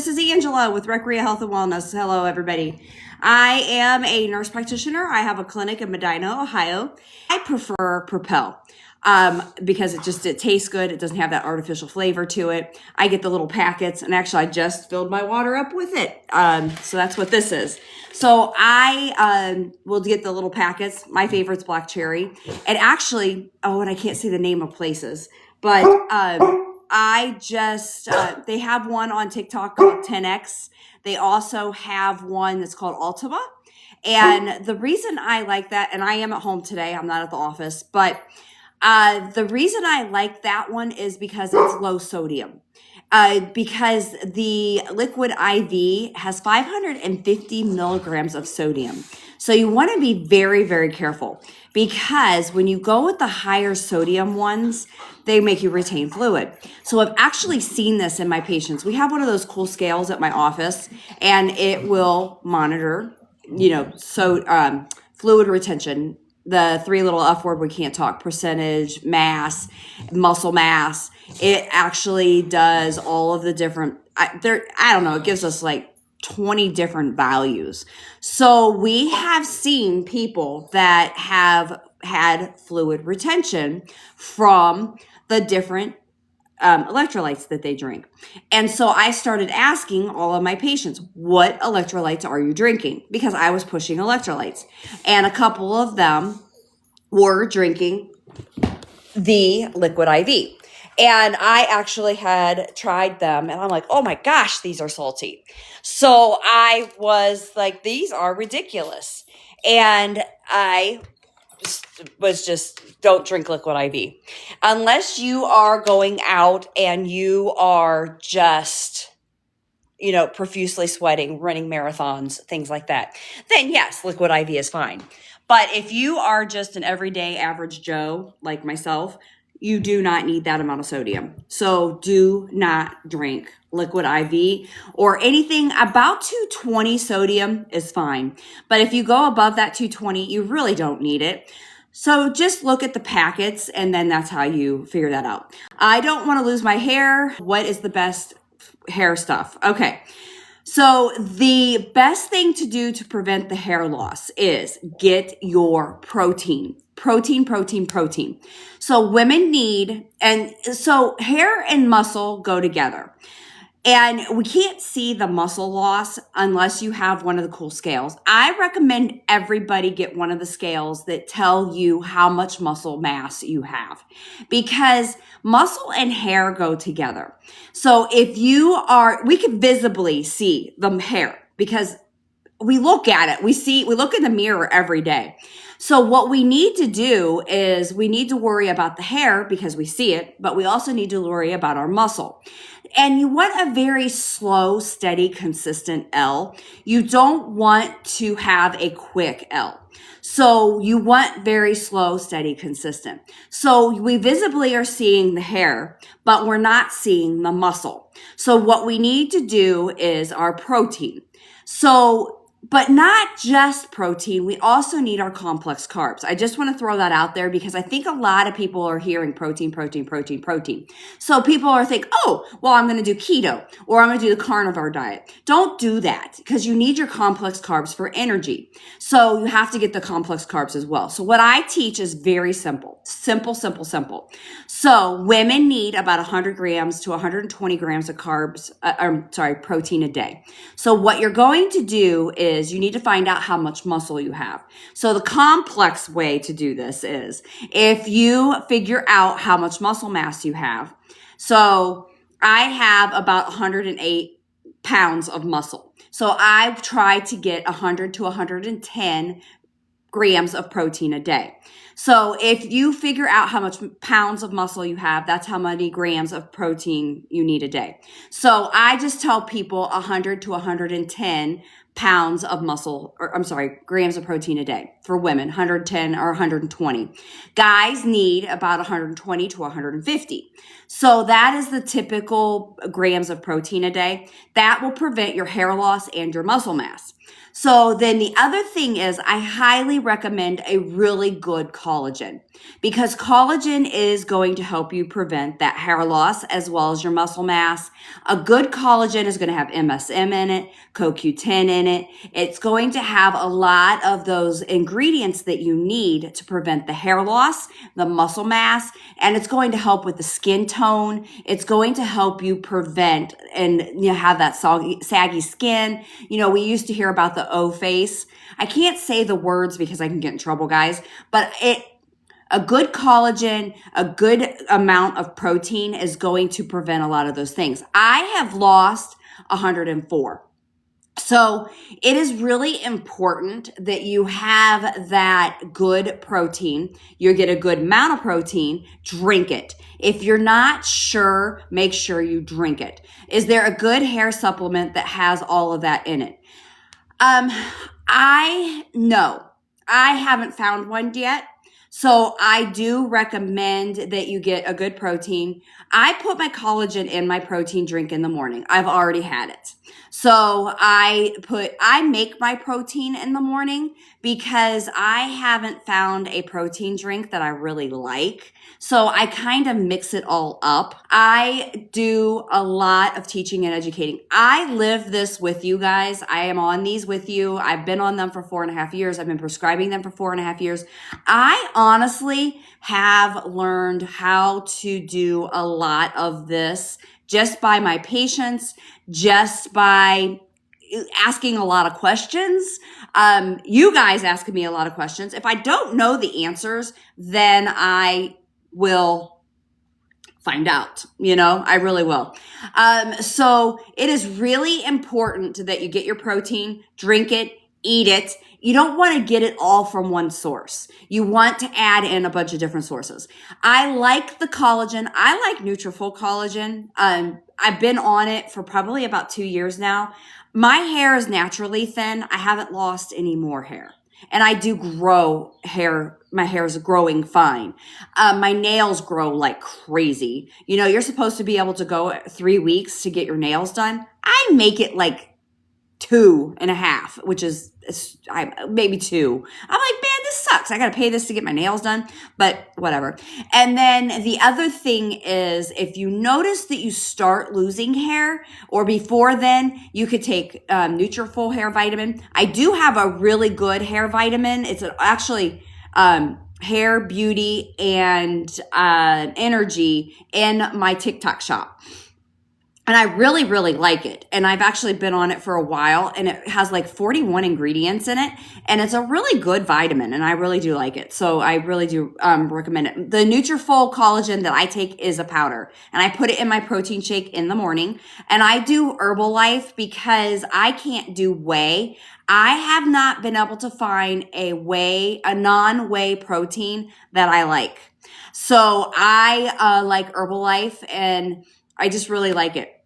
this is Angela with Recrea Health and Wellness. Hello, everybody. I am a nurse practitioner. I have a clinic in Medina, Ohio. I prefer Propel because it tastes good. It doesn't have that artificial flavor to it. I get the little packets, and actually, I just filled my water up with it. So that's what this is. So I will get the little packets. My favorite's black cherry. And actually, and I can't see the name of places, but they have one on TikTok called 10X. They also have one that's called Ultima. And the reason I like that, and I am at home today, I'm not at the office, but the reason I like that one is because it's low sodium. Because the liquid IV has 550 milligrams of sodium. So you want to be very, very careful, because when you go with the higher sodium ones, they make you retain fluid. So I've actually seen this in my patients. We have one of those cool scales at my office, and it will monitor, fluid retention, the three little F word we can't talk: percentage, mass, muscle mass. It actually does all of the different, it gives us like 20 different values. So we have seen people that have had fluid retention from the different electrolytes that they drink. And so I started asking all of my patients, what electrolytes are you drinking? Because I was pushing electrolytes. And a couple of them were drinking the liquid IV. And I actually had tried them, and I'm like, oh my gosh, these are salty. So I was like, these are ridiculous. And I was just, don't drink liquid IV. Unless you are going out and you are just, profusely sweating, running marathons, things like that, then yes, liquid IV is fine. But if you are just an everyday average Joe like myself, you do not need that amount of sodium. So do not drink liquid IV, or anything about 220 sodium is fine. But if you go above that 220, you really don't need it. So just look at the packets, and then that's how you figure that out. I don't want to lose my hair. What is the best hair stuff? Okay. So the best thing to do to prevent the hair loss is get your protein. Protein. So women need, and so hair and muscle go together. And we can't see the muscle loss unless you have one of the cool scales. I recommend everybody get one of the scales that tell you how much muscle mass you have, because muscle and hair go together. So we can visibly see the hair because we look at it. We look in the mirror every day. So what we need to do is we need to worry about the hair because we see it, but we also need to worry about our muscle. And you want a very slow, steady, consistent L. You don't want to have a quick L. So you want very slow, steady, consistent. So we visibly are seeing the hair, but we're not seeing the muscle. So what we need to do is our protein. But not just protein, we also need our complex carbs. I just want to throw that out there because I think a lot of people are hearing protein. So people are thinking, I'm going to do keto, or I'm going to do the carnivore diet. Don't do that, because you need your complex carbs for energy. So you have to get the complex carbs as well. So what I teach is very simple. Simple. So women need about 100 grams to 120 grams of protein a day. So what you're going to do is you need to find out how much muscle you have. So the complex way to do this is if you figure out how much muscle mass you have. So I have about 108 pounds of muscle. So I try to get 100 to 110 grams of protein a day. So if you figure out how much pounds of muscle you have, that's how many grams of protein you need a day. So I just tell people 100 to 110 pounds of grams of protein a day. For women, 110 or 120. Guys need about 120 to 150. So that is the typical grams of protein a day. That will prevent your hair loss and your muscle mass. So then the other thing is I highly recommend a really good collagen. because collagen is going to help you prevent that hair loss as well as your muscle mass. A good collagen is going to have MSM in it, CoQ10 in it. It's going to have a lot of those ingredients that you need to prevent the hair loss, the muscle mass, and it's going to help with the skin tone. It's going to help you prevent and have that saggy skin. We used to hear about the O face. I can't say the words because I can get in trouble, guys, but a good collagen, a good amount of protein is going to prevent a lot of those things. I have lost 104. So it is really important that you have that good protein. You get a good amount of protein, drink it. If you're not sure, make sure you drink it. Is there a good hair supplement that has all of that in it? No, I haven't found one yet. So I do recommend that you get a good protein. I put my collagen in my protein drink in the morning. I've already had it. So I make my protein in the morning because I haven't found a protein drink that I really like. So I kind of mix it all up. I do a lot of teaching and educating. I live this with you guys. I am on these with you. I've been on them for 4.5 years. I've been prescribing them for 4.5 years. I honestly have learned how to do a lot of this just by my patients, just by asking a lot of questions. You guys asking me a lot of questions. If I don't know the answers, then I will find out, I really will. So it is really important that you get your protein, drink it, eat it. You don't want to get it all from one source. You want to add in a bunch of different sources. I like the collagen. I like Nutrafol collagen. I've been on it for probably about 2 years now. My hair is naturally thin. I haven't lost any more hair. And I do grow hair. My hair is growing fine. My nails grow like crazy. You're supposed to be able to go 3 weeks to get your nails done. I make it like 2.5, which is maybe 2. I'm like, man, this sucks. I got to pay this to get my nails done, but whatever. And then the other thing is, if you notice that you start losing hair or before then, you could take Nutrafol hair vitamin. I do have a really good hair vitamin. It's actually hair, beauty, and energy in my TikTok shop. And I really, really like it. And I've actually been on it for a while, and it has like 41 ingredients in it. And it's a really good vitamin, and I really do like it. So I really do recommend it. The Nutrafol collagen that I take is a powder, and I put it in my protein shake in the morning. And I do Herbalife because I can't do whey. I have not been able to find a non-whey protein that I like. So I like Herbalife, and I just really like it.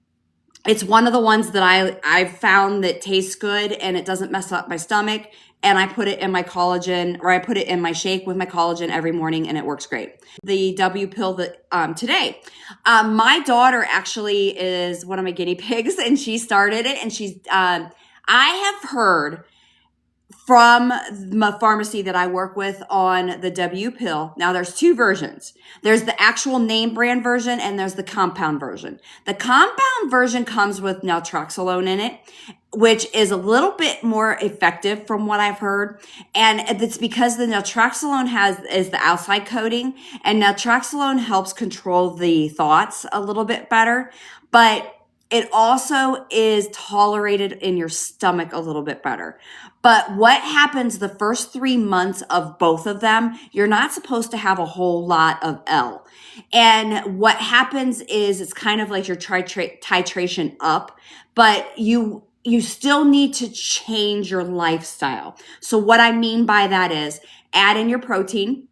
It's one of the ones that I've found that tastes good and it doesn't mess up my stomach. And I put it in my collagen, or I put it in my shake with my collagen every morning, and it works great. The W pill that today, my daughter actually is one of my guinea pigs, and she started it. And I have heard from the pharmacy that I work with on the W pill. Now there's 2 versions. There's the actual name brand version, and there's the compound version. The compound version comes with naltrexone in it, which is a little bit more effective from what I've heard. And it's because the naltrexone is the outside coating, and naltrexone helps control the thoughts a little bit better. But it also is tolerated in your stomach a little bit better. But what happens the first 3 months of both of them, you're not supposed to have a whole lot of L. And what happens is it's kind of like your titration up, but you still need to change your lifestyle. So what I mean by that is add in your protein.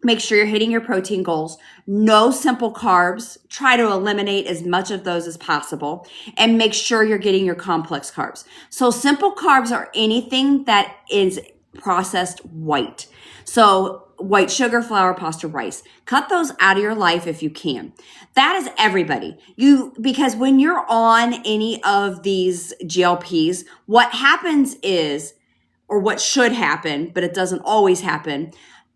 Make sure you're hitting your protein goals. No simple carbs. Try to eliminate as much of those as possible. And make sure you're getting your complex carbs. So simple carbs are anything that is processed white. So white sugar, flour, pasta, rice. Cut those out of your life if you can. That is everybody. Because when you're on any of these GLPs, what happens is, or what should happen, but it doesn't always happen,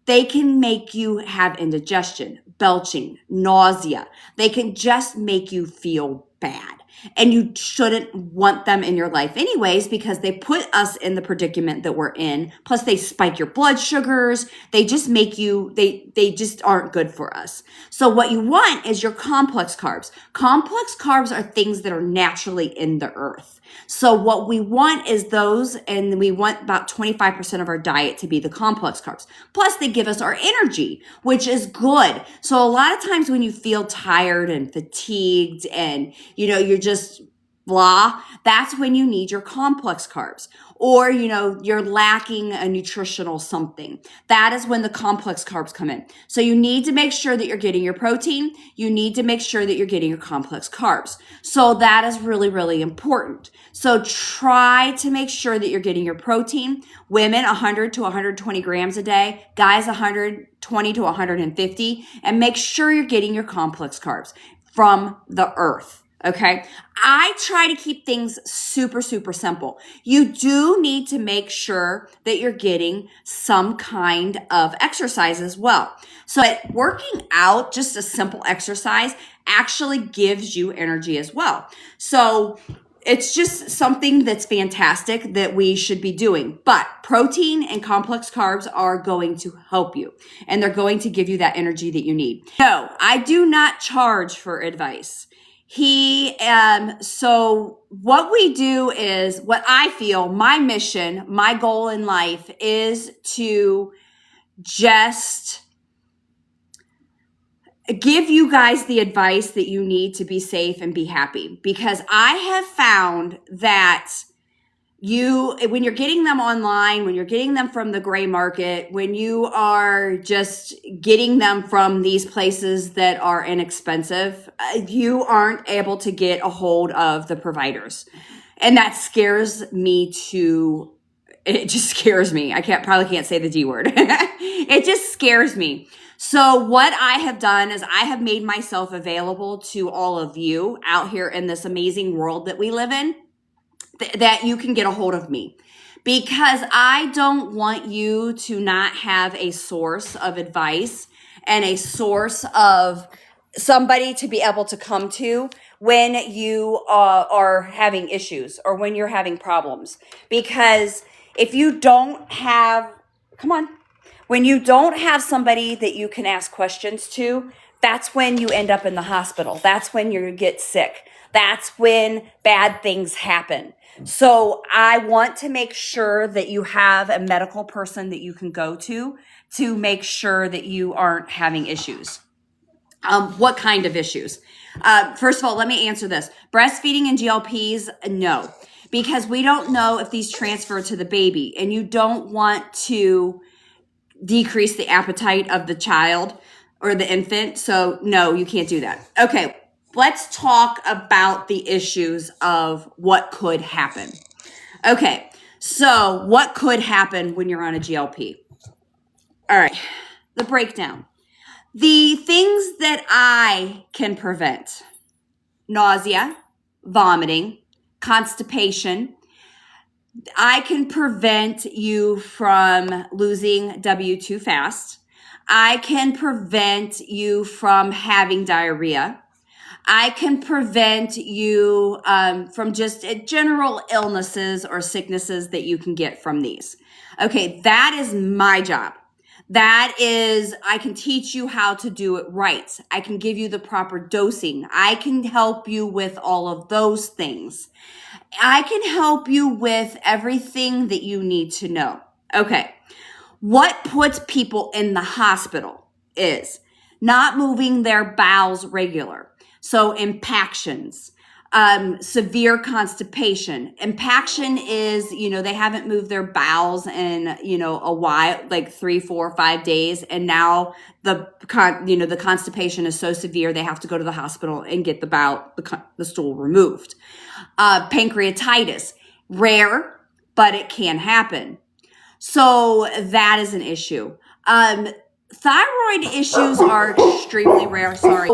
They can make you have indigestion, belching, nausea. They can just make you feel bad. And you shouldn't want them in your life anyways, because they put us in the predicament that we're in. Plus they spike your blood sugars. They just make you, they just aren't good for us. So what you want is your complex carbs. Complex carbs are things that are naturally in the earth. So what we want is those, and we want about 25% of our diet to be the complex carbs. Plus they give us our energy, which is good. So a lot of times when you feel tired and fatigued and, you're just blah, that's when you need your complex carbs. Or, you're lacking a nutritional something. That is when the complex carbs come in. So you need to make sure that you're getting your protein. You need to make sure that you're getting your complex carbs. So that is really, really important. So try to make sure that you're getting your protein. Women, 100 to 120 grams a day. Guys, 120 to 150. And make sure you're getting your complex carbs from the earth. Okay. I try to keep things super, super simple. You do need to make sure that you're getting some kind of exercise as well. So working out, just a simple exercise, actually gives you energy as well. So it's just something that's fantastic that we should be doing. But protein and complex carbs are going to help you, and they're going to give you that energy that you need. No, I do not charge for advice. So what we do is, what I feel, my mission, my goal in life is to just give you guys the advice that you need to be safe and be happy. Because I have found that when you're getting them online, when you're getting them from the gray market, when you are just getting them from these places that are inexpensive, you aren't able to get a hold of the providers. And that scares me it just scares me. I probably can't say the D word. It just scares me. So what I have done is I have made myself available to all of you out here in this amazing world that we live in, that you can get a hold of me, because I don't want you to not have a source of advice and a source of somebody to be able to come to when you are having issues or when you're having problems. Because if you don't have, when you don't have somebody that you can ask questions to, that's when you end up in the hospital. That's when you get sick. That's when bad things happen. So I want to make sure that you have a medical person that you can go to make sure that you aren't having issues. What kind of issues? First of all, let me answer this. Breastfeeding and GLPs, no, because we don't know if these transfer to the baby, and you don't want to decrease the appetite of the child or the infant. So no, you can't do that. Okay. Let's talk about the issues of what could happen. Okay, so what could happen when you're on a GLP? All right, the breakdown. The things that I can prevent: nausea, vomiting, constipation. I can prevent you from losing W too fast. I can prevent you from having diarrhea. I can prevent you from just general illnesses or sicknesses that you can get from these. Okay, that is my job. I can teach you how to do it right. I can give you the proper dosing. I can help you with all of those things. I can help you with everything that you need to know. Okay, what puts people in the hospital is not moving their bowels regular. So impactions, severe constipation. Impaction is, they haven't moved their bowels in, a while, like 3, 4, 5 days. And now the constipation is so severe, they have to go to the hospital and get the stool removed. Pancreatitis, rare, but it can happen. So that is an issue. Thyroid issues are extremely rare. Sorry.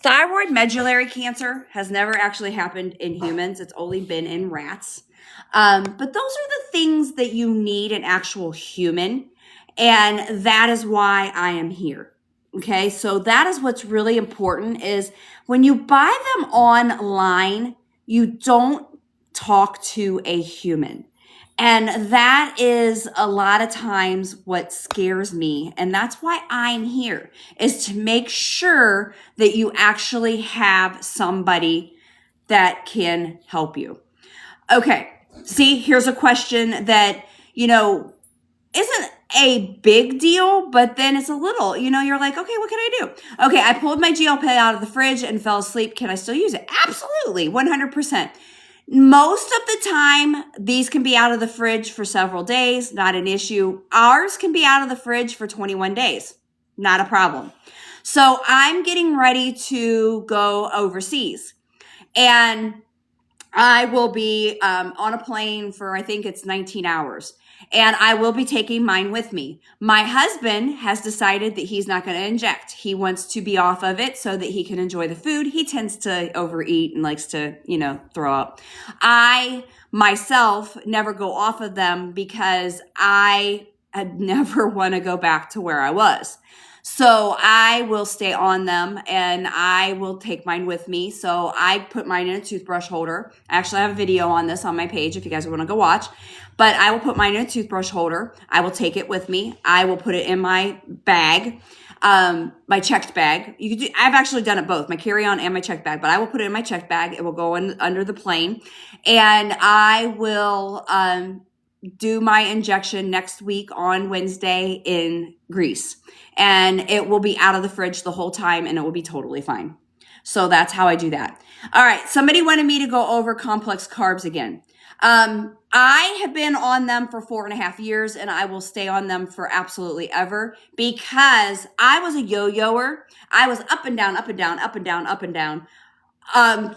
Thyroid medullary cancer has never actually happened in humans. It's only been in rats. But those are the things that you need an actual human And that is why I am here. Okay. So that is what's really important is when you buy them online, you don't talk to a human. And that is a lot of times what scares me. And that's why I'm here, is to make sure that you actually have somebody that can help you. Okay. See, here's a question that, isn't a big deal, but then it's a little, you're like, okay, what can I do? Okay, I pulled my GLP out of the fridge and fell asleep. Can I still use it? Absolutely, 100%. Most of the time, these can be out of the fridge for several days, not an issue. Ours can be out of the fridge for 21 days, not a problem. So I'm getting ready to go overseas, and I will be on a plane for, I think it's 19 hours. And I will be taking mine with me. My husband has decided that he's not going to inject. He wants to be off of it so that he can enjoy the food. He tends to overeat and likes to, throw up. I myself never go off of them because I never want to go back to where I was. So I will stay on them, and I will take mine with me. So I put mine in a toothbrush holder. I actually have a video on this on my page if you guys want to go watch. But I will put mine in a toothbrush holder. I will take it with me. I will put it in my bag, my checked bag. I've actually done it both, my carry-on and my checked bag. But I will put it in my checked bag. It will go in under the plane. And I will do my injection next week on Wednesday in Greece. And it will be out of the fridge the whole time, and it will be totally fine. So that's how I do that. All right. Somebody wanted me to go over complex carbs again. I have been on them for 4.5 years, and I will stay on them for absolutely ever, because I was a yo-yoer. I was up and down, up and down, up and down, up and down,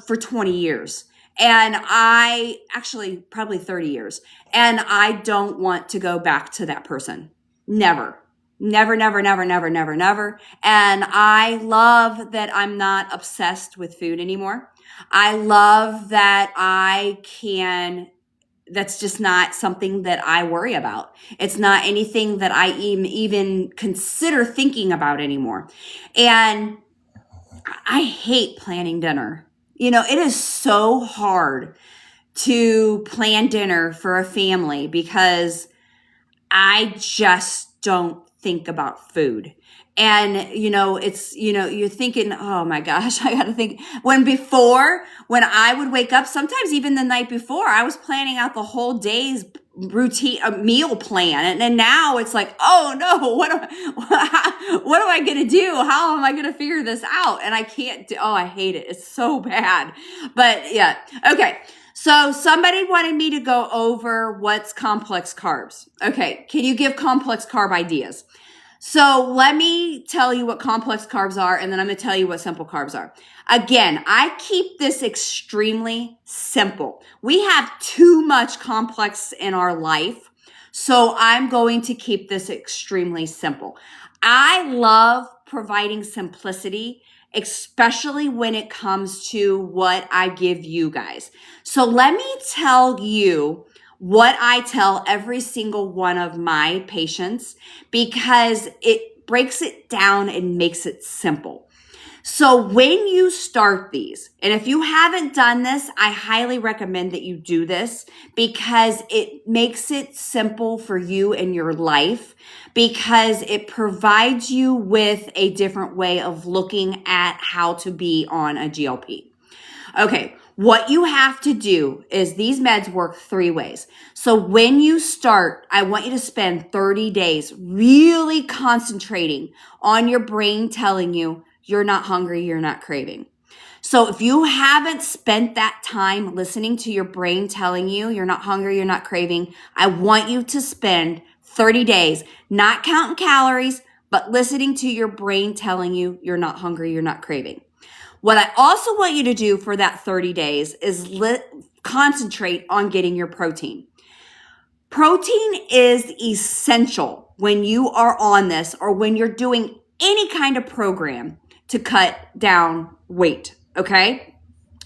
for 20 years. And I actually probably 30 years. And I don't want to go back to that person. Never. Never, never, never, never, never, never. And I love that I'm not obsessed with food anymore. I love that that's just not something that I worry about. It's not anything that I even consider thinking about anymore. And I hate planning dinner. It is so hard to plan dinner for a family because I just don't think about food. And, you're thinking, oh my gosh, I got to think. When I would wake up, sometimes even the night before, I was planning out the whole day's routine, a meal plan. And then now it's like, oh no, what am I going to do? How am I going to figure this out? And I can't I hate it. It's so bad. But yeah. Okay. So somebody wanted me to go over what's complex carbs. Okay. Can you give complex carb ideas? So let me tell you what complex carbs are, and then I'm going to tell you what simple carbs are. Again, I keep this extremely simple. We have too much complex in our life, so I'm going to keep this extremely simple. I love providing simplicity, especially when it comes to what I give you guys. So let me tell you what I tell every single one of my patients, because it breaks it down and makes it simple. So when you start these, and if you haven't done this, I highly recommend that you do this, because it makes it simple for you in your life, because it provides you with a different way of looking at how to be on a GLP. Okay. What you have to do is these meds work 3 ways. So when you start, I want you to spend 30 days really concentrating on your brain telling you you're not hungry, you're not craving. So if you haven't spent that time listening to your brain telling you you're not hungry, you're not craving, I want you to spend 30 days not counting calories, but listening to your brain telling you you're not hungry, you're not craving. What I also want you to do for that 30 days is concentrate on getting your protein. Protein is essential when you are on this, or when you're doing any kind of program to cut down weight, okay?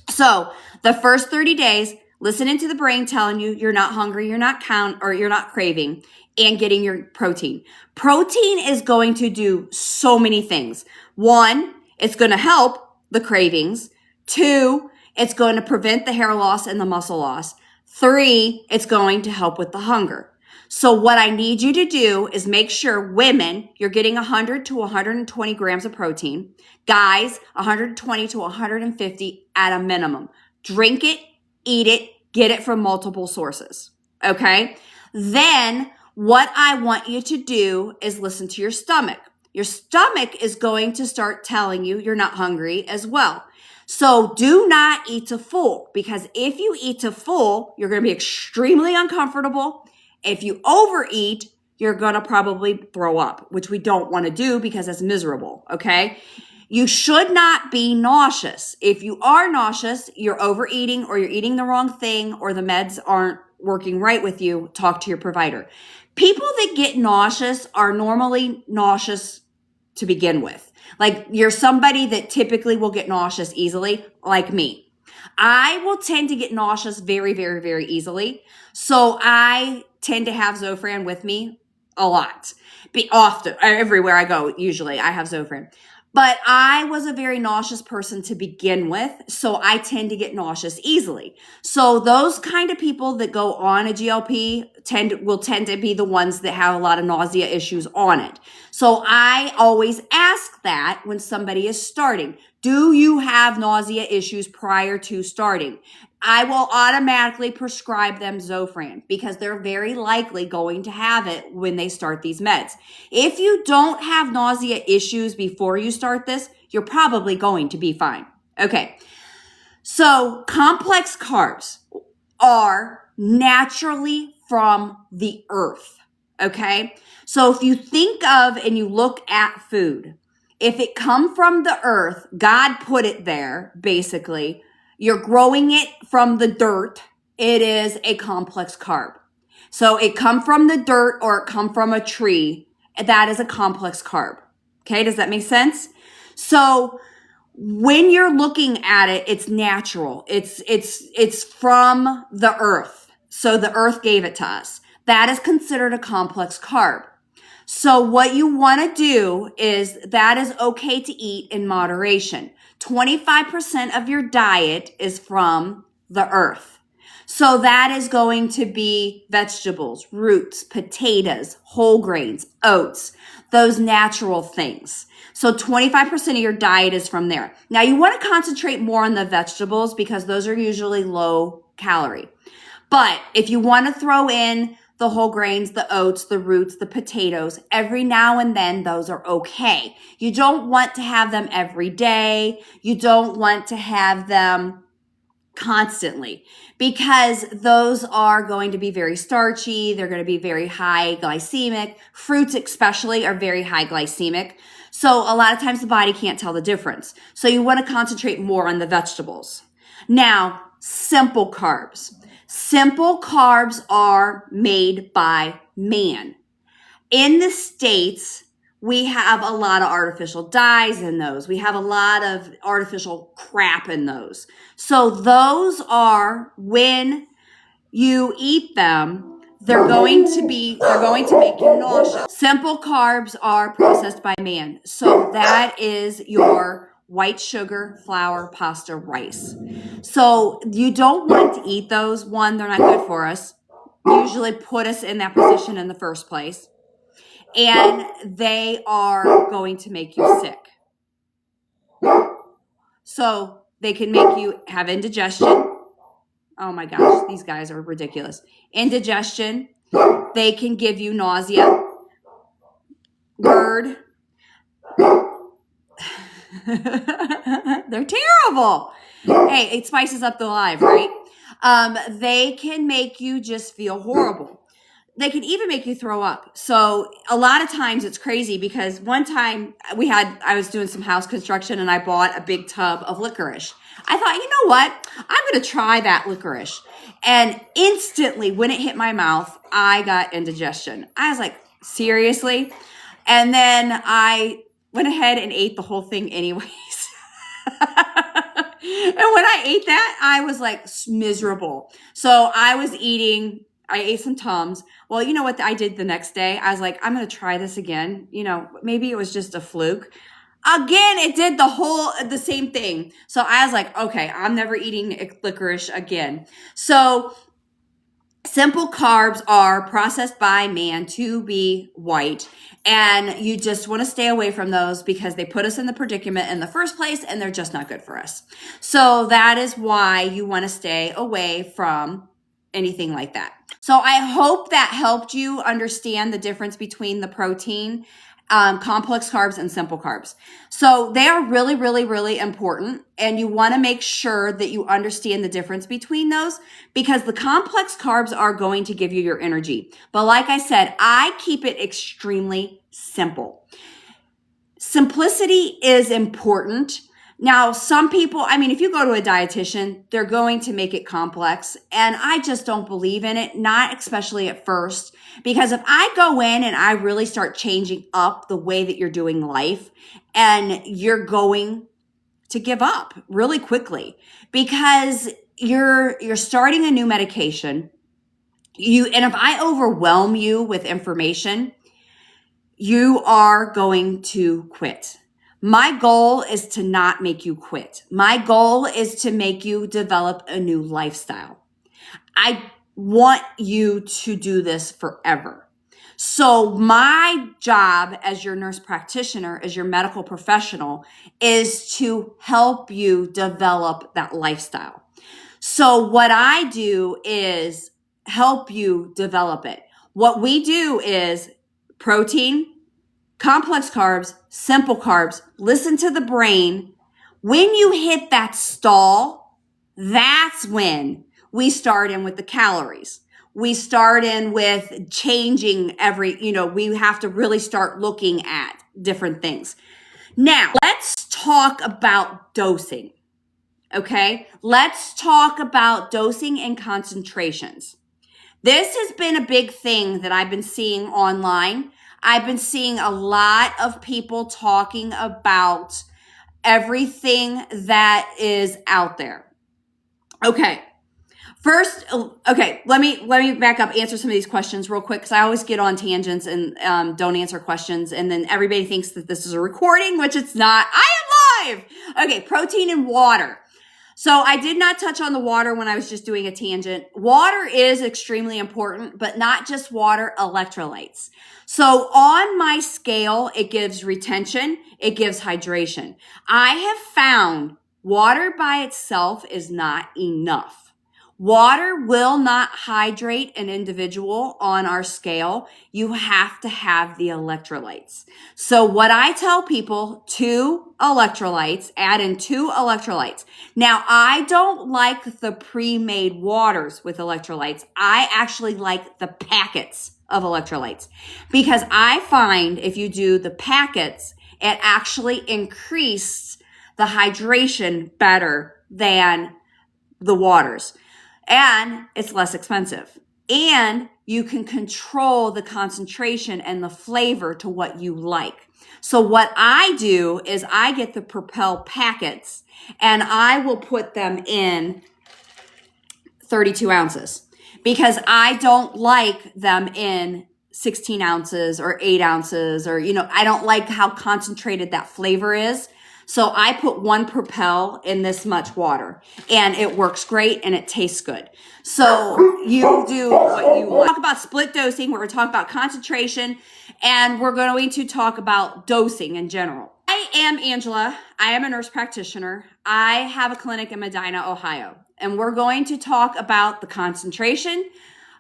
So the first 30 days, listening to the brain telling you you're not hungry, you're not you're not craving. and getting your protein. Protein is going to do so many things. One, it's going to help the cravings. Two, it's going to prevent the hair loss and the muscle loss. Three, it's going to help with the hunger. So what I need you to do is make sure, women, you're getting 100 to 120 grams of protein. Guys, 120 to 150 at a minimum. Drink it, eat it, get it from multiple sources. Okay? Then what I want you to do is listen to your stomach. Your stomach is going to start telling you you're not hungry as well. So do not eat to full, because if you eat to full, you're going to be extremely uncomfortable. If you overeat, you're going to probably throw up, which we don't want to do because it's miserable, okay? You should not be nauseous. If you are nauseous, you're overeating or you're eating the wrong thing or the meds aren't working right with you. Talk to your provider. People that get nauseous are normally nauseous to begin with. Like, you're somebody that typically will get nauseous easily, like me. I will tend to get nauseous very, very, very easily. So I tend to have Zofran with me a lot. Often, everywhere I go, usually I have Zofran. But I was a very nauseous person to begin with, so I tend to get nauseous easily. So those kind of people that go on a GLP will tend to be the ones that have a lot of nausea issues on it. So I always ask that when somebody is starting. Do you have nausea issues prior to starting? I will automatically prescribe them Zofran because they're very likely going to have it when they start these meds. If you don't have nausea issues before you start this, you're probably going to be fine. Okay. So complex carbs are naturally from the earth. Okay. So if you think of and you look at food, if it come from the earth, God put it there, basically. You're growing it from the dirt. It is a complex carb. So it come from the dirt or it come from a tree. That is a complex carb. Okay, does that make sense? So when you're looking at it, it's natural. It's from the earth. So the earth gave it to us. That is considered a complex carb. So what you want to do is that is okay to eat in moderation. 25% of your diet is from the earth. So that is going to be vegetables, roots, potatoes, whole grains, oats, those natural things. So 25% of your diet is from there. Now you want to concentrate more on the vegetables because those are usually low calorie. But if you want to throw in the whole grains, the oats, the roots, the potatoes, every now and then, those are okay. You don't want to have them every day. You don't want to have them constantly because those are going to be very starchy. They're going to be very high glycemic. Fruits especially are very high glycemic. So a lot of times the body can't tell the difference. So you want to concentrate more on the vegetables. Now, simple carbs. Simple carbs are made by man. In the States, we have a lot of artificial dyes in those. We have a lot of artificial crap in those. So those are, when you eat them, they're going to make you nauseous. Simple carbs are processed by man. So that is your white sugar, flour, pasta, rice. So you don't want to eat those. One, they're not good for us. Usually put us in that position in the first place. And they are going to make you sick. So they can make you have indigestion. Oh my gosh, these guys are ridiculous. Indigestion. They can give you nausea. GERD. They're terrible. Hey, it spices up the life, right? They can make you just feel horrible. They can even make you throw up. So a lot of times it's crazy because one time I was doing some house construction and I bought a big tub of licorice. I thought, you know what? I'm going to try that licorice. And instantly when it hit my mouth, I got indigestion. I was like, seriously? And then I went ahead and ate the whole thing anyways. And when I ate that, I was like miserable. So I was eating I ate some Tums. Well, you know what I did the next day? I was like, I'm going to try this again. Maybe it was just a fluke. Again, it did the same thing. So I was like, okay, I'm never eating licorice again. So simple carbs are processed by man to be white. And you just want to stay away from those because they put us in the predicament in the first place and they're just not good for us. So that is why you want to stay away from anything like that. So I hope that helped you understand the difference between the protein, complex carbs and simple carbs. So they are really, really, really important. And you want to make sure that you understand the difference between those because the complex carbs are going to give you your energy. But like I said, I keep it extremely simple. Simplicity is important. Now, some people, if you go to a dietitian, they're going to make it complex. And I just don't believe in it, not especially at first. Because if I go in and I really start changing up the way that you're doing life, and you're going to give up really quickly because you're starting a new medication. And if I overwhelm you with information, you are going to quit. My goal is to not make you quit. My goal is to make you develop a new lifestyle. I want you to do this forever. So my job as your nurse practitioner, as your medical professional, is to help you develop that lifestyle. So what I do is help you develop it. What we do is protein, complex carbs, simple carbs, listen to the brain. When you hit that stall, that's when we start in with the calories. We start in with changing we have to really start looking at different things. Now, let's talk about dosing. Okay? Let's talk about dosing and concentrations. This has been a big thing that I've been seeing online. I've been seeing a lot of people talking about everything that is out there. Okay. First, let me back up, answer some of these questions real quick because I always get on tangents and don't answer questions. And then everybody thinks that this is a recording, which it's not. I am live. Okay, protein and water. So I did not touch on the water when I was just doing a tangent. Water is extremely important, but not just water, electrolytes. So on my scale, it gives retention, it gives hydration. I have found water by itself is not enough. Water will not hydrate an individual on our scale. You have to have the electrolytes. So what I tell people, 2 electrolytes, add in 2 electrolytes. Now, I don't like the pre-made waters with electrolytes. I actually like the packets of electrolytes because I find if you do the packets, it actually increases the hydration better than the waters. And it's less expensive. And you can control the concentration and the flavor to what you like. So what I do is I get the Propel packets and I will put them in 32 ounces because I don't like them in 16 ounces or 8 ounces or, I don't like how concentrated that flavor is. So I put 1 Propel in this much water and it works great and it tastes good. So you do what you want. Talk about split dosing. We're going to talk about concentration and we're going to talk about dosing in general. I am Angela. I am a nurse practitioner. I have a clinic in Medina, Ohio, and we're going to talk about the concentration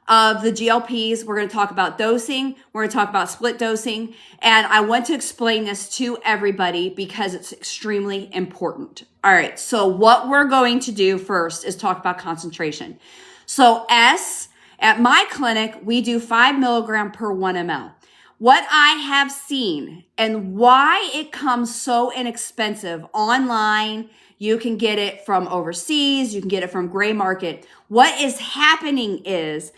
of the GLPs. We're going to talk about dosing. We're going to talk about split dosing. And I want to explain this to everybody because it's extremely important. All right. So what we're going to do first is talk about concentration. So at my clinic, we do 5 milligram per 1 ml. What I have seen and why it comes so inexpensive online, you can get it from overseas, you can get it from gray market. What is happening is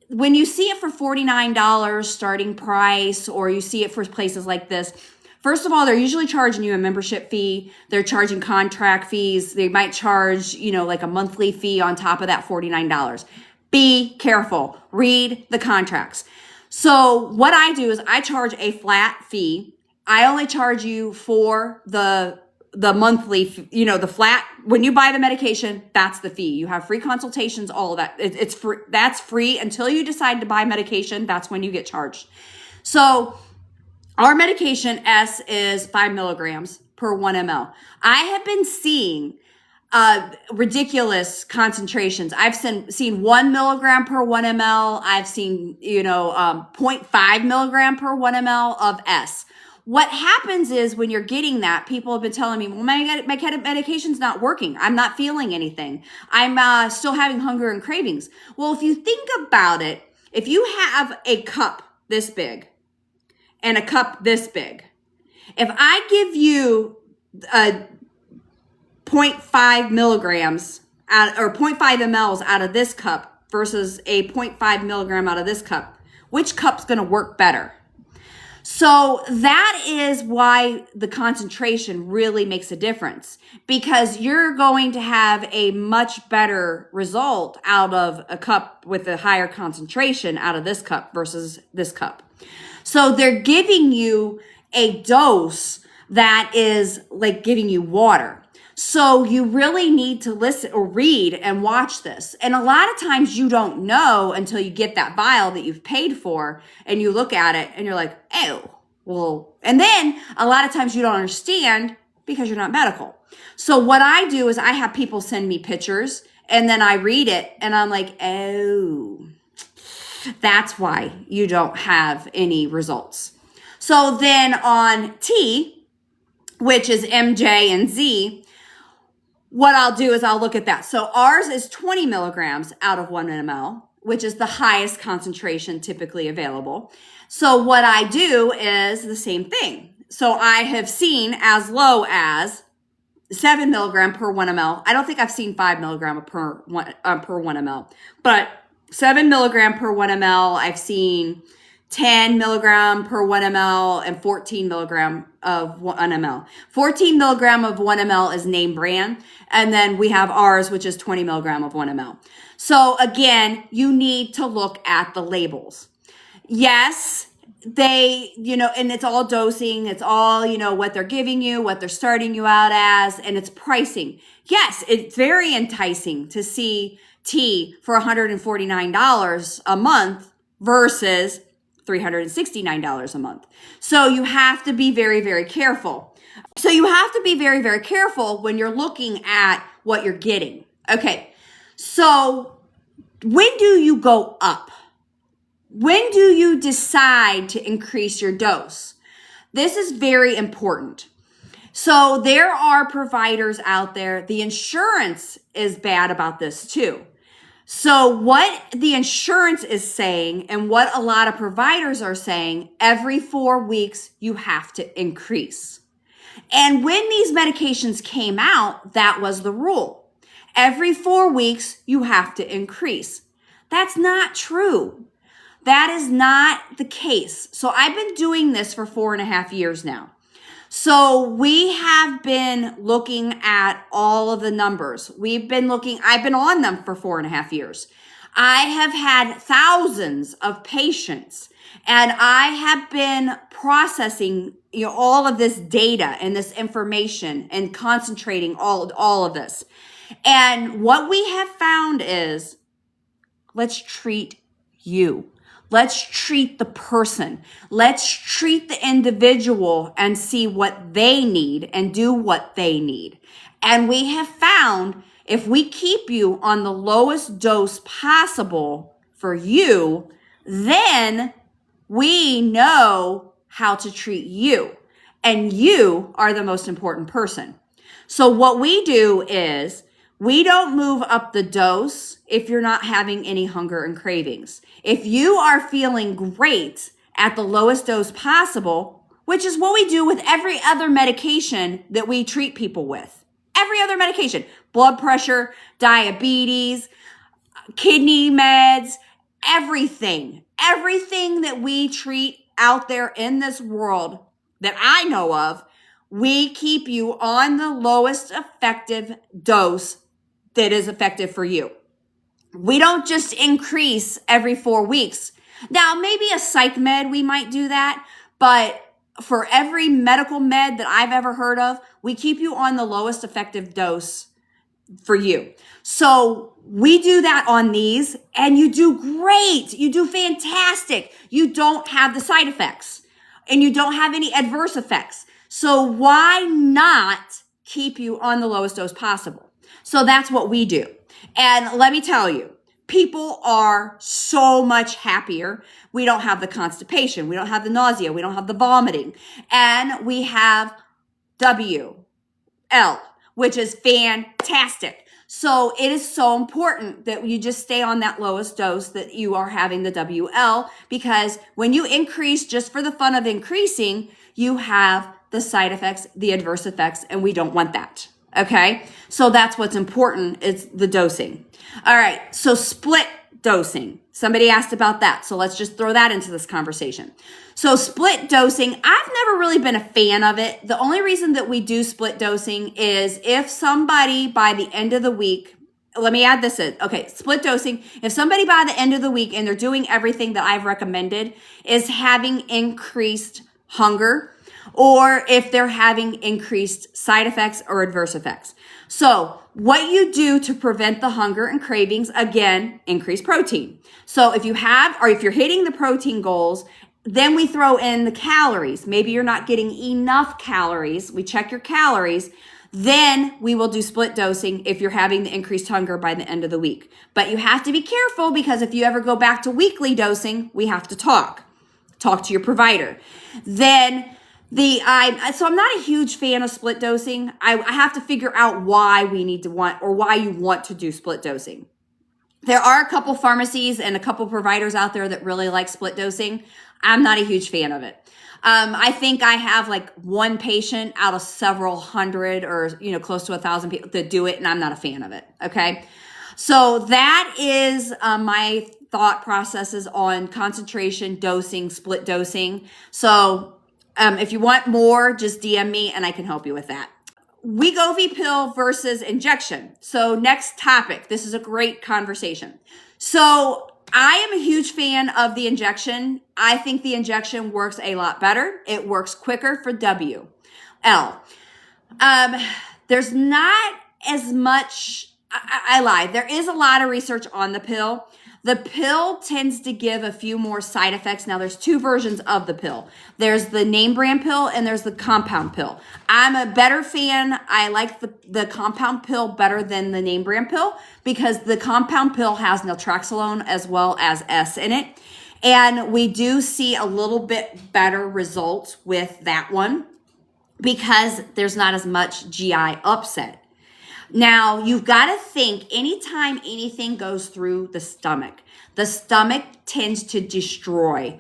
when you see it for $49 starting price, or you see it for places like this, first of all, they're usually charging you a membership fee. They're charging contract fees. They might charge, like a monthly fee on top of that $49. Be careful. Read the contracts. So what I do is I charge a flat fee. I only charge you for the monthly, the flat, when you buy the medication, that's the fee. You have free consultations, all of that. It's free. That's free until you decide to buy medication. That's when you get charged. So our medication S is 5 milligrams per 1 ml. I have been seeing ridiculous concentrations. I've seen 1 milligram per 1 ml. I've seen, 0.5 milligram per 1 ml of S. What happens is when you're getting that, people have been telling me, well, my medication's not working. I'm not feeling anything. I'm still having hunger and cravings. Well, if you think about it, if you have a cup this big and a cup this big, if I give you a 0.5 milligrams or 0.5 mLs out of this cup versus a 0.5 milligram out of this cup, which cup's going to work better? So that is why the concentration really makes a difference, because you're going to have a much better result out of a cup with a higher concentration out of this cup versus this cup. So they're giving you a dose that is like giving you water. So you really need to listen or read and watch this. And a lot of times you don't know until you get that vial that you've paid for and you look at it and you're like, oh, well, and then a lot of times you don't understand because you're not medical. So what I do is I have people send me pictures and then I read it and I'm like, oh, that's why you don't have any results. So then on T, which is MJ and Z, what I'll do is I'll look at that. So ours is 20 milligrams out of 1 ml, which is the highest concentration typically available. So what I do is the same thing. So I have seen as low as 7 milligram per 1 ml. I don't think I've seen 5 milligram per 1 ml, but 7 milligram per 1 ml. I've seen 10 milligram per 1 ml and 14 milligram of 1 ml. 14 milligram of 1 ml is name brand. And then we have ours, which is 20 milligram of 1 ml. So again, you need to look at the labels. Yes, they, and it's all dosing. It's all, what they're giving you, what they're starting you out as, and it's pricing. Yes, it's very enticing to see T for $149 a month versus $369 a month. So you have to be very, very careful. So you have to be very, very careful when you're looking at what you're getting. Okay. So when do you go up? When do you decide to increase your dose? This is very important. So there are providers out there. The insurance is bad about this too. So what the insurance is saying and what a lot of providers are saying, every 4 weeks, you have to increase. And when these medications came out, that was the rule. Every 4 weeks, you have to increase. That's not true. That is not the case. So I've been doing this for 4.5 years now. So we have been looking at all of the numbers. I've been on them for 4.5 years. I have had thousands of patients and I have been processing, all of this data and this information and concentrating all of this. And what we have found is, let's treat you. Let's treat the person. Let's treat the individual and see what they need and do what they need. And we have found if we keep you on the lowest dose possible for you, then we know how to treat you. And you are the most important person. So what we do is we don't move up the dose if you're not having any hunger and cravings. If you are feeling great at the lowest dose possible, which is what we do with every other medication that we treat people with. Every other medication, blood pressure, diabetes, kidney meds, everything that we treat out there in this world that I know of, we keep you on the lowest effective dose that is effective for you. We don't just increase every 4 weeks. Now, maybe a psych med, we might do that, but for every medical med that I've ever heard of, we keep you on the lowest effective dose for you. So we do that on these, and you do great. You do fantastic. You don't have the side effects, and you don't have any adverse effects. So why not keep you on the lowest dose possible? So that's what we do. And let me tell you, people are so much happier. We don't have the constipation. We don't have the nausea. We don't have the vomiting. And we have WL, which is fantastic. So it is so important that you just stay on that lowest dose that you are having the WL, because when you increase just for the fun of increasing, you have the side effects, the adverse effects, and we don't want that. Okay. So that's what's important, is the dosing. All right. So split dosing. Somebody asked about that. So let's just throw that into this conversation. So split dosing, I've never really been a fan of it. The only reason that we do split dosing is if somebody by the end of the week, let me add this in. Okay, split dosing. If somebody by the end of the week, and they're doing everything that I've recommended, is having increased hunger, or if they're having increased side effects or adverse effects. So what you do to prevent the hunger and cravings, again, increase protein. So if you have, or if you're hitting the protein goals, then we throw in the calories. Maybe you're not getting enough calories. We check your calories. Then we will do split dosing if you're having the increased hunger by the end of the week. But you have to be careful, because if you ever go back to weekly dosing, we have to talk to your provider. Then so I'm not a huge fan of split dosing. I have to figure out why why you want to do split dosing. There are a couple pharmacies and a couple providers out there that really like split dosing. I'm not a huge fan of it. I think I have like one patient out of several hundred, or, close to 1,000 people that do it, and I'm not a fan of it. Okay. So that is my thought processes on concentration, dosing, split dosing. So if you want more, just DM me and I can help you with that. Wegovy pill versus injection. So next topic. This is a great conversation. So I am a huge fan of the injection. I think the injection works a lot better. It works quicker for WL. There's not as much, I lied. There is a lot of research on the pill. The pill tends to give a few more side effects. Now, there's two versions of the pill. There's the name brand pill and there's the compound pill. I'm a better fan. I like the compound pill better than the name brand pill, because the compound pill has naltrexone as well as S in it. And we do see a little bit better results with that one because there's not as much GI upset. Now, you've got to think, anytime anything goes through the stomach tends to destroy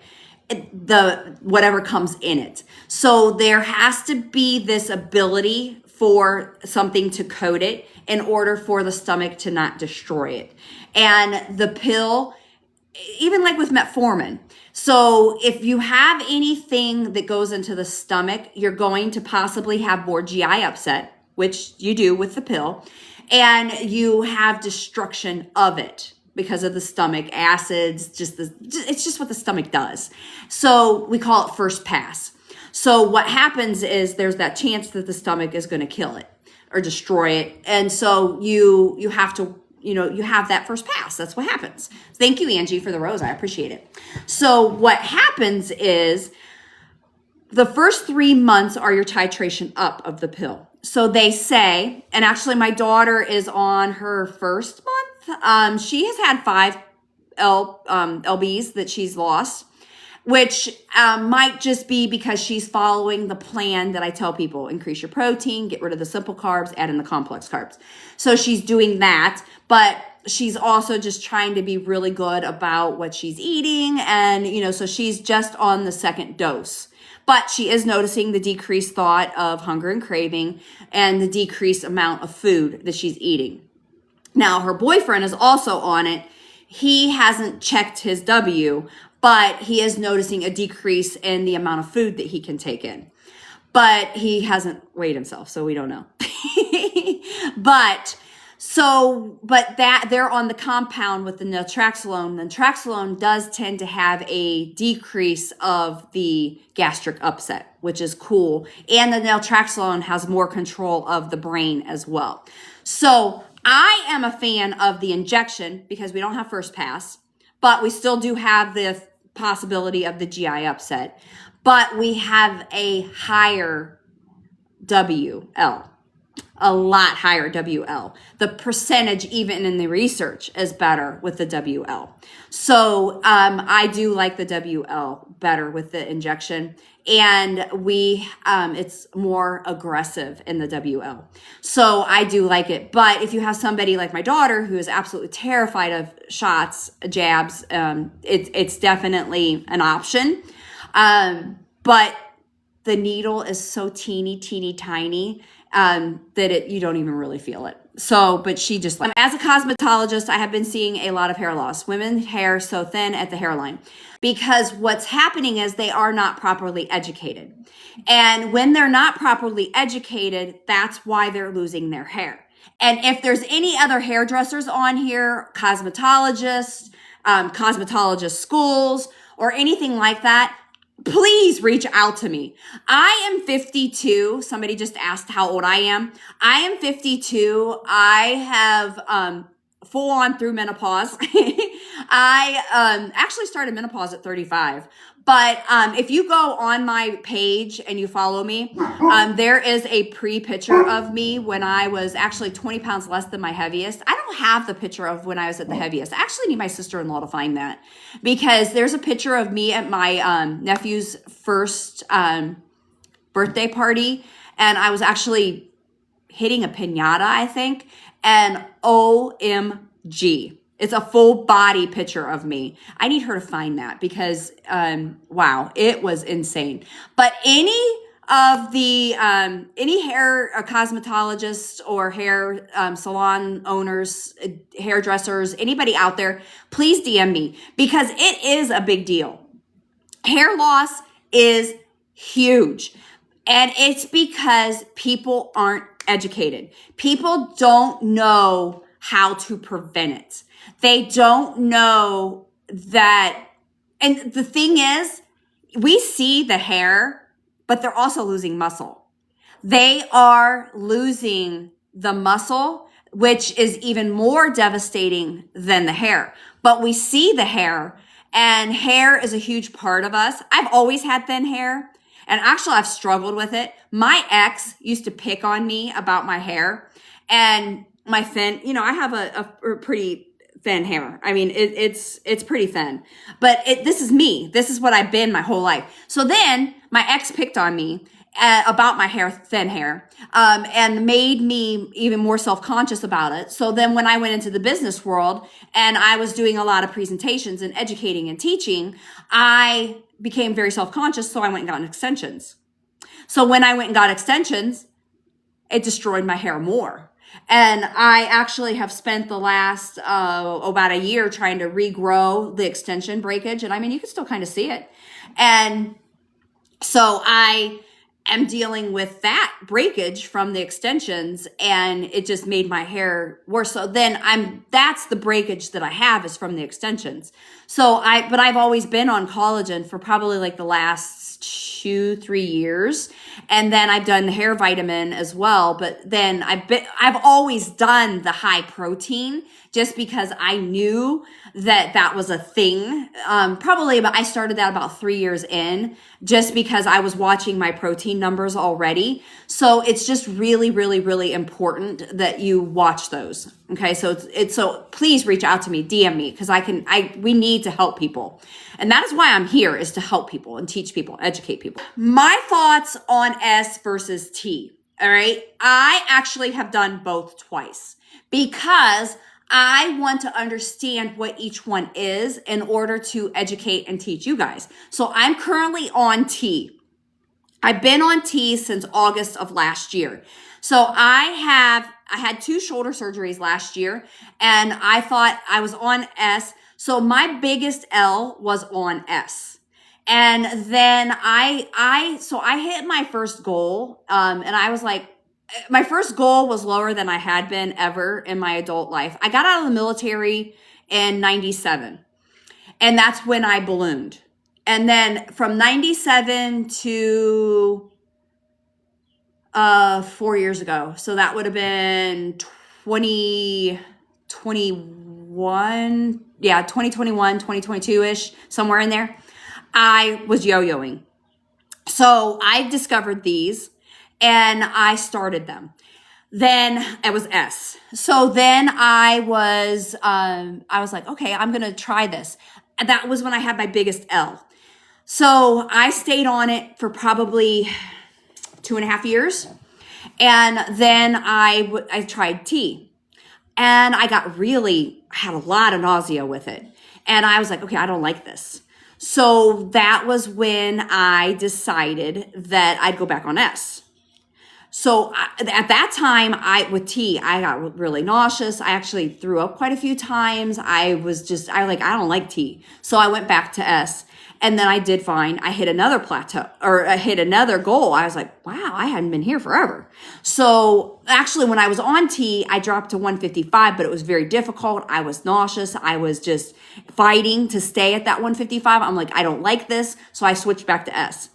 whatever comes in it. So there has to be this ability for something to coat it in order for the stomach to not destroy it. And the pill, even like with metformin. So if you have anything that goes into the stomach, you're going to possibly have more GI upset, which you do with the pill, and you have destruction of it because of the stomach acids. It's just what the stomach does. So we call it first pass. So what happens is there's that chance that the stomach is going to kill it or destroy it, and so you have to, you have that first pass. That's what happens. Thank you, Angie, for the rose. I appreciate it. So what happens is the first 3 months are your titration up of the pill. So they say, and actually my daughter is on her first month. She has had 5 LBs that she's lost, which might just be because she's following the plan that I tell people: increase your protein, get rid of the simple carbs, add in the complex carbs. So she's doing that, but she's also just trying to be really good about what she's eating. And, so she's just on the second dose. But she is noticing the decreased thought of hunger and craving and the decreased amount of food that she's eating. Now, her boyfriend is also on it. He hasn't checked his W, but he is noticing a decrease in the amount of food that he can take in. But he hasn't weighed himself, so we don't know. But So, but that they're on the compound with the naltrexone. Naltrexone does tend to have a decrease of the gastric upset, which is cool. And the naltrexone has more control of the brain as well. So I am a fan of the injection because we don't have first pass, but we still do have the possibility of the GI upset. But we have a higher WL. A lot higher WL. The percentage, even in the research, is better with the WL. So I do like the WL better with the injection, and it's more aggressive in the WL. So I do like it. But if you have somebody like my daughter who is absolutely terrified of shots, jabs, it's definitely an option. But the needle is so teeny tiny that you don't even really feel it. So, but she just, as a cosmetologist, I have been seeing a lot of hair loss. Women's hair so thin at the hairline because what's happening is they are not properly educated. And when they're not properly educated, that's why they're losing their hair. And if there's any other hairdressers on here, cosmetologists, cosmetologist schools, or anything like that, please reach out to me. I am 52. Somebody just asked how old I am. I am 52. I have full on through menopause. I actually started menopause at 35. But if you go on my page and you follow me, there is a pre-picture of me when I was actually 20 pounds less than my heaviest. I don't have the picture of when I was at the heaviest. I actually need my sister-in-law to find that because there's a picture of me at my nephew's first birthday party. And I was actually hitting a piñata, I think. And OMG. It's a full body picture of me. I need her to find that because, wow, it was insane. But any of the, any hair cosmetologists or hair salon owners, hairdressers, anybody out there, please DM me because it is a big deal. Hair loss is huge. And it's because people aren't educated. People don't know how to prevent it. They don't know that. And the thing is, we see the hair, but they're also losing muscle. They are losing the muscle, which is even more devastating than the hair. But we see the hair, and hair is a huge part of us. I've always had thin hair, and actually I've struggled with it. My ex used to pick on me about my hair, and my thin, I have a pretty thin hair. I mean, it's pretty thin, but this is me. This is what I've been my whole life. So then my ex picked on me about my thin hair, and made me even more self-conscious about it. So then when I went into the business world and I was doing a lot of presentations and educating and teaching, I became very self-conscious. So I went and got extensions. So when I went and got extensions, it destroyed my hair more. And I actually have spent the last about a year trying to regrow the extension breakage. And I mean, you can still kind of see it. And so I am dealing with that breakage from the extensions, and it just made my hair worse. So then that's the breakage that I have is from the extensions. But I've always been on collagen for probably like the last 2-3 years. And then I've done the hair vitamin as well. But then I've always done the high protein just because I knew that was a thing. I started that about 3 years in just because I was watching my protein numbers already. So it's just really, really, really important that you watch those. Okay. So please reach out to me, DM me, because we need to help people. And that is why I'm here, is to help people and teach people, educate people. My thoughts on S versus T. All right. I actually have done both twice because I want to understand what each one is in order to educate and teach you guys. So I'm currently on T. I've been on T since August of last year. So I had 2 shoulder surgeries last year, and I thought I was on S. So my biggest L was on S. And then I hit my first goal, and I was like, my first goal was lower than I had been ever in my adult life. I got out of the military in 97, and that's when I ballooned. And then from 97 to 4 years ago. So that would have been 2021. Yeah, 2021, 2022-ish, somewhere in there. I was yo-yoing. So I discovered these and I started them. Then it was S. So then I was like, okay, I'm going to try this. And that was when I had my biggest L. So I stayed on it for probably 2.5 years. And then I tried T, and I had a lot of nausea with it. And I was like, okay, I don't like this. So that was when I decided that I'd go back on S. So at that time, with T, I got really nauseous. I actually threw up quite a few times. I don't like T. So I went back to S. And then I did fine. I hit another plateau, or I hit another goal. I was like, wow, I hadn't been here forever. So actually, when I was on T, I dropped to 155, but it was very difficult. I was nauseous. I was just fighting to stay at that 155. I'm like, I don't like this. So I switched back to S.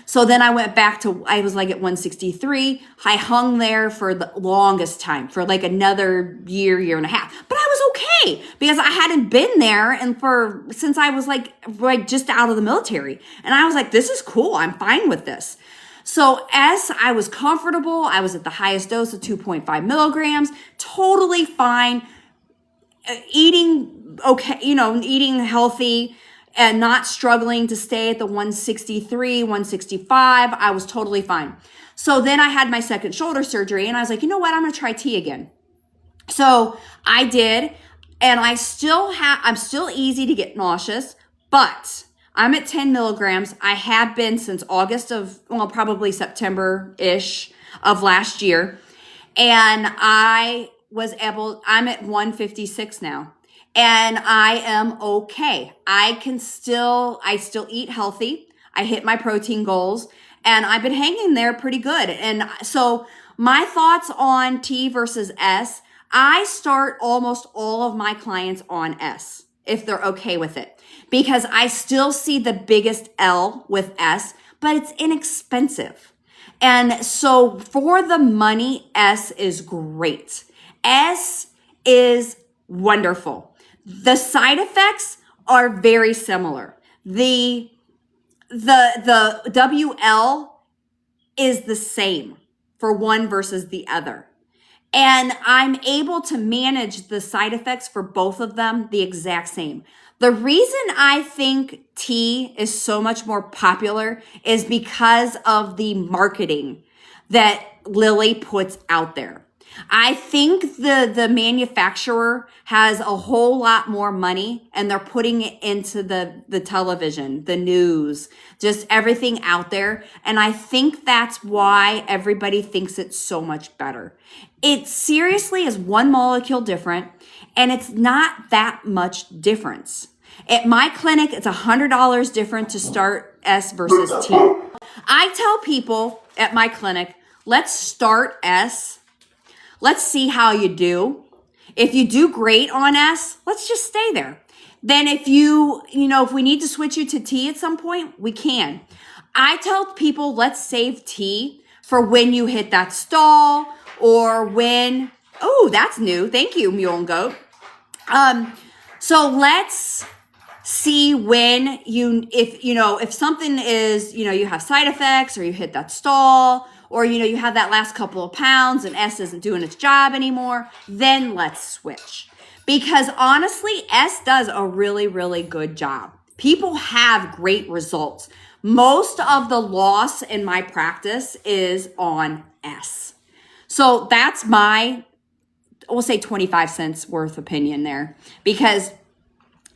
So then I went back to, I was like at 163. I hung there for the longest time, for like another year and a half. But I was okay because I hadn't been there since I was like just out of the military. And I was like, this is cool. I'm fine with this. So S, I was comfortable. I was at the highest dose of 2.5 milligrams, totally fine. Eating okay, eating healthy, and not struggling to stay at the 163, 165. I was totally fine. So then I had my second shoulder surgery, and I was like, you know what? I'm going to try T again. So I did, and I'm still easy to get nauseous, but I'm at 10 milligrams. I have been since probably September-ish of last year. And I'm at 156 now. And I am okay. I still eat healthy. I hit my protein goals, and I've been hanging there pretty good. And so my thoughts on T versus S, I start almost all of my clients on S if they're okay with it, because I still see the biggest L with S, but it's inexpensive. And so for the money, S is great. S is wonderful. The side effects are very similar. The WL is the same for one versus the other. And I'm able to manage the side effects for both of them the exact same. The reason I think T is so much more popular is because of the marketing that Lilly puts out there. I think the manufacturer has a whole lot more money, and they're putting it into the television, the news, just everything out there. And I think that's why everybody thinks it's so much better. It seriously is one molecule different, and it's not that much difference. At my clinic, it's $100 different to start S versus T. I tell people at my clinic, let's start S. Let's see how you do. If you do great on S, let's just stay there. Then if if we need to switch you to T at some point, we can. I tell people, let's save T for when you hit that stall, or that's new. Thank you, Mule and Goat. So let's see when if something is, you have side effects, or you hit that stall, or, you have that last couple of pounds and S isn't doing its job anymore, then let's switch. Because honestly, S does a really, really good job. People have great results. Most of the loss in my practice is on S. So that's we'll say 25 cents worth opinion there, because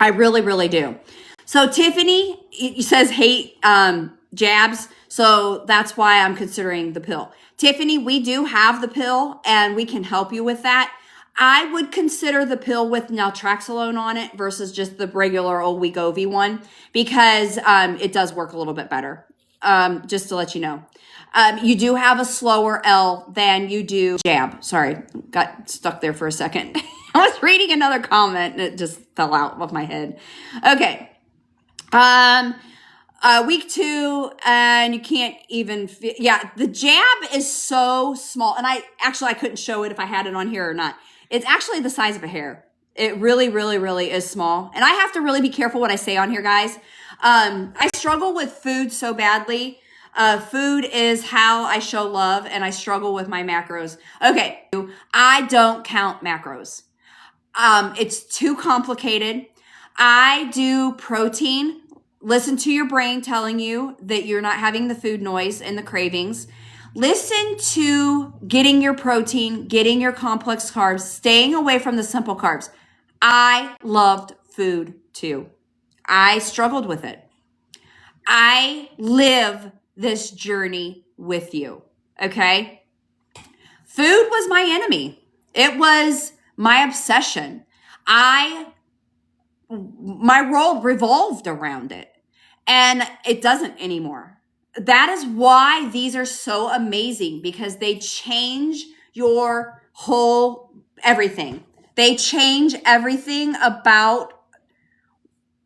I really, really do. So Tiffany says hate jabs. So that's why I'm considering the pill. Tiffany, we do have the pill, and we can help you with that. I would consider the pill with naltrexone on it versus just the regular old Wegovy one, because it does work a little bit better, just to let you know. You do have a slower L than you do jab. Sorry, got stuck there for a second. I was reading another comment and it just fell out of my head. Okay. Week 2, and you can't even, the jab is so small. And I couldn't show it if I had it on here or not. It's actually the size of a hair. It really, really, really is small. And I have to really be careful what I say on here, guys. I struggle with food so badly. Food is how I show love, and I struggle with my macros. Okay, I don't count macros. It's too complicated. I do protein. Listen to your brain telling you that you're not having the food noise and the cravings. Listen to getting your protein, getting your complex carbs, staying away from the simple carbs. I loved food too. I struggled with it. I live this journey with you, okay? Food was my enemy. It was my obsession. My world revolved around it, and it doesn't anymore. That is why these are so amazing, because they change your whole everything. They change everything about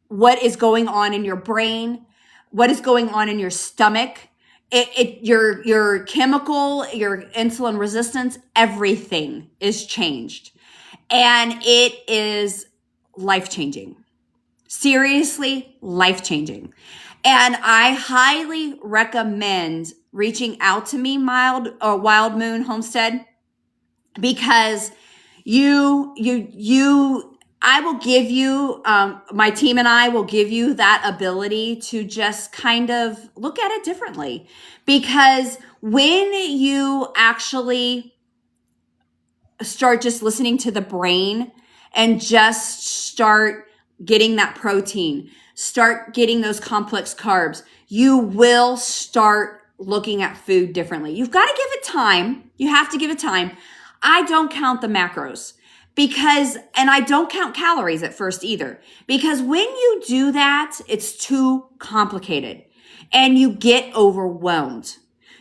what is going on in your brain, what is going on in your stomach, your chemical, your insulin resistance, everything is changed. And it is life-changing. Seriously, life-changing. And I highly recommend reaching out to me, Wild Moon Homestead, because I will give you, my team and I will give you that ability to just kind of look at it differently. Because when you actually start just listening to the brain and just start getting that protein, start getting those complex carbs, you will start looking at food differently. You've got to give it time. You have to give it time. I don't count the macros and I don't count calories at first either, because when you do that, it's too complicated and you get overwhelmed.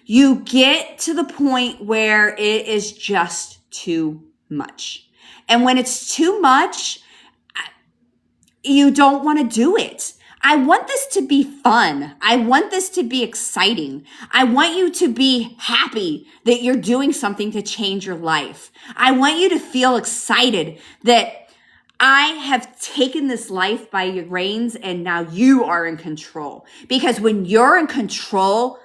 You get to the point where it is just too much. And when it's too much, you don't want to do it. I want this to be fun. I want this to be exciting. I want you to be happy that you're doing something to change your life. I want you to feel excited that I have taken this life by your reins and now you are in control. Because when you're in control,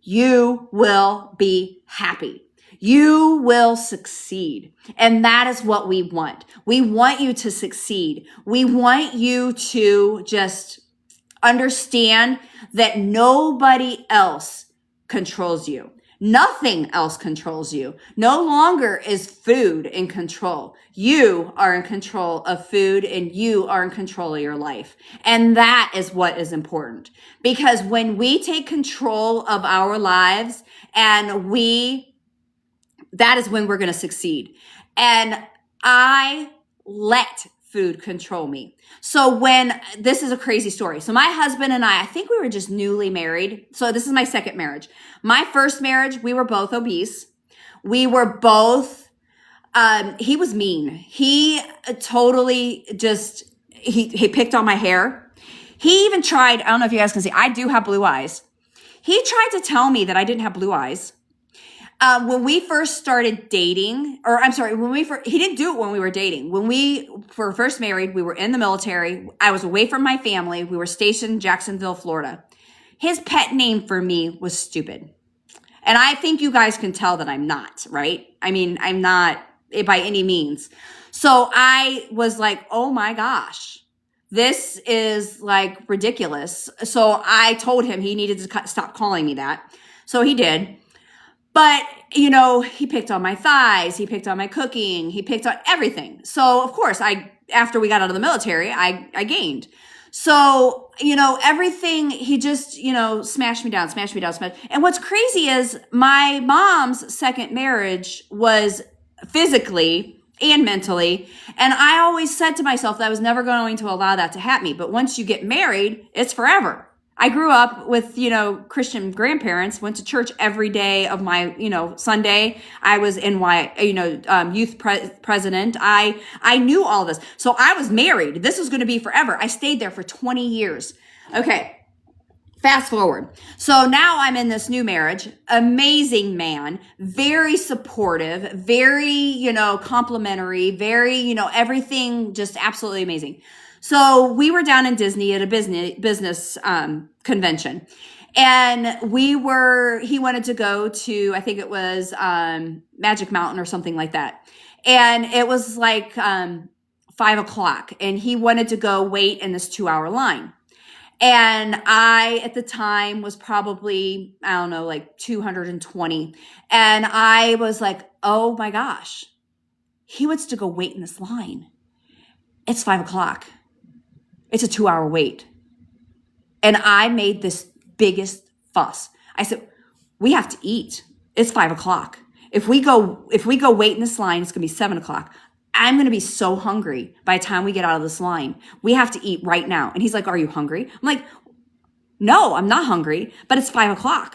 you will be happy. You will succeed. And that is what we want. We want you to succeed. We want you to just understand that nobody else controls you. Nothing else controls you. No longer is food in control. You are in control of food and you are in control of your life. And that is what is important. Because when we take control of our lives and that is when we're going to succeed. And I let food control me. So this is a crazy story. So my husband and I think we were just newly married. So this is my second marriage. My first marriage, we were both obese. We were both, he was mean. He totally he picked on my hair. He even tried, I don't know if you guys can see, I do have blue eyes. He tried to tell me that I didn't have blue eyes. When we first started dating, he didn't do it when we were dating. When we were first married, we were in the military. I was away from my family. We were stationed in Jacksonville, Florida. His pet name for me was stupid. And I think you guys can tell that I'm not, right? I mean, I'm not by any means. So I was like, oh my gosh, this is like ridiculous. So I told him he needed to stop calling me that. So he did. But, he picked on my thighs, he picked on my cooking, he picked on everything. So, of course, after we got out of the military, I gained. So, everything, he just, smashed me down. And what's crazy is my mom's second marriage was physically and mentally. And I always said to myself that I was never going to allow that to happen me. But once you get married, it's forever. I grew up with, Christian grandparents, went to church every day of my, Sunday. I was youth president. I knew all this. So I was married. This was going to be forever. I stayed there for 20 years. Okay. Fast forward. So now I'm in this new marriage, amazing man, very supportive, very, complimentary, very, everything just absolutely amazing. So we were down in Disney at a business convention, and he wanted to go to, I think it was Magic Mountain or something like that. And it was like 5:00, and he wanted to go wait in this 2-hour line. And I, at the time, was probably, I don't know, like 220. And I was like, oh my gosh, he wants to go wait in this line. It's 5:00. It's a 2-hour wait. And I made this biggest fuss. I said, we have to eat. It's 5:00. If we go wait in this line, it's going to be 7:00. I'm going to be so hungry by the time we get out of this line. We have to eat right now. And he's like, are you hungry? I'm like, no, I'm not hungry, but it's 5:00.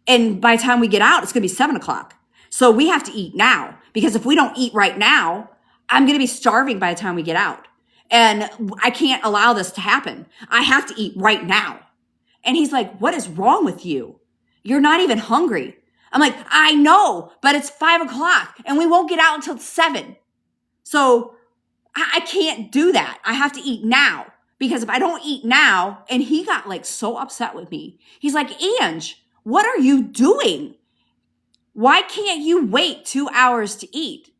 And by the time we get out, it's going to be 7:00. So we have to eat now, because if we don't eat right now, I'm going to be starving by the time we get out. And I can't allow this to happen. I have to eat right now. And he's like, what is wrong with you? You're not even hungry. I'm like, I know, but it's 5:00 and we won't get out until 7. So I can't do that. I have to eat now, because if I don't eat now, and he got like so upset with me. He's like, Ange, what are you doing? Why can't you wait 2 hours to eat?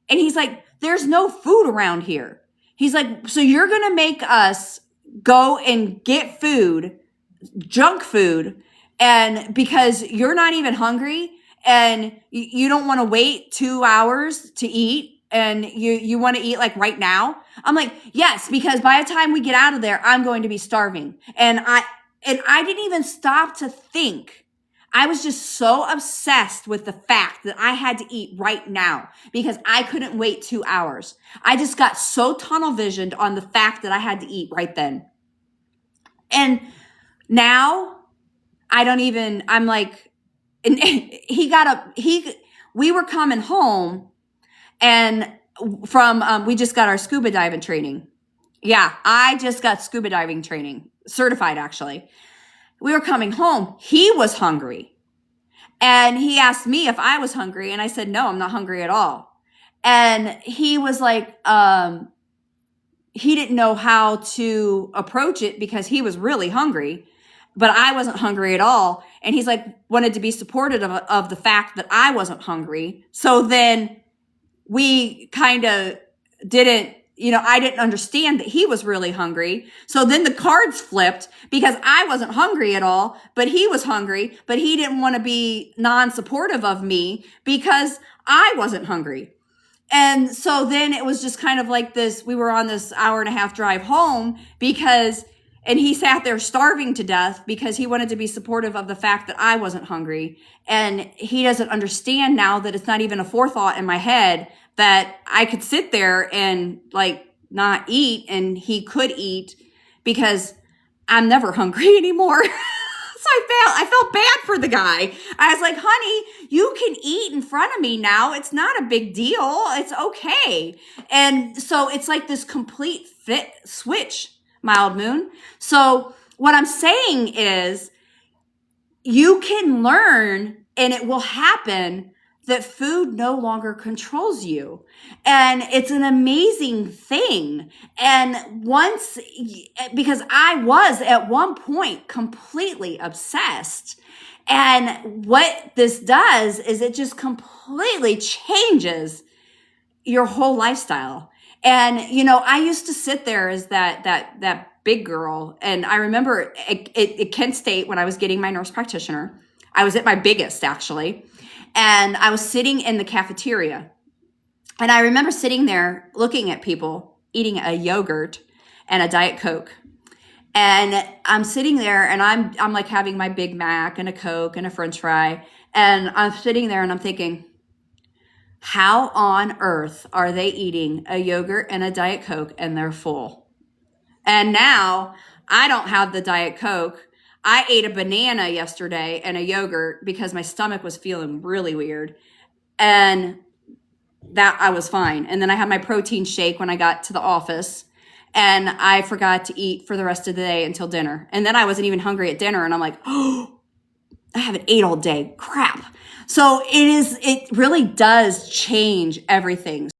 And he's like, there's no food around here. He's like, so you're going to make us go and get food, junk food, and because you're not even hungry and you don't want to wait 2 hours to eat, and you want to eat like right now? I'm like, yes, because by the time we get out of there, I'm going to be starving. And I didn't even stop to think. I was just so obsessed with the fact that I had to eat right now because I couldn't wait 2 hours. I just got so tunnel visioned on the fact that I had to eat right then. And now I'm like, and we were coming home, and we just got our scuba diving training. Yeah, I just got scuba diving training, certified actually. We were coming home. He was hungry. And he asked me if I was hungry. And I said, no, I'm not hungry at all. And he was like, he didn't know how to approach it because he was really hungry, but I wasn't hungry at all. And he's like, wanted to be supportive of the fact that I wasn't hungry. So then we kind of didn't, I didn't understand that he was really hungry. So then the cards flipped because I wasn't hungry at all, but he was hungry, but he didn't want to be non-supportive of me because I wasn't hungry. And so then it was just kind of like this, we were on this 1.5-hour drive home and he sat there starving to death because he wanted to be supportive of the fact that I wasn't hungry. And he doesn't understand now that it's not even a forethought in my head that I could sit there and like not eat and he could eat because I'm never hungry anymore. So I felt bad for the guy. I was like, honey, you can eat in front of me now. It's not a big deal. It's okay. And so it's like this complete fit switch, Mild Moon. So what I'm saying is you can learn, and it will happen, that food no longer controls you. And it's an amazing thing. And because I was at one point completely obsessed. And what this does is it just completely changes your whole lifestyle. And, I used to sit there as that big girl. And I remember at Kent State when I was getting my nurse practitioner, I was at my biggest actually. And I was sitting in the cafeteria, and I remember sitting there looking at people eating a yogurt and a Diet Coke. And I'm sitting there and I'm like having my Big Mac and a Coke and a French fry. And I'm sitting there and I'm thinking, how on earth are they eating a yogurt and a Diet Coke and they're full? And now I don't have the Diet Coke. I ate a banana yesterday and a yogurt because my stomach was feeling really weird. And that I was fine. And then I had my protein shake when I got to the office, and I forgot to eat for the rest of the day until dinner. And then I wasn't even hungry at dinner. And I'm like, oh, I haven't ate all day. Crap. So it really does change everything.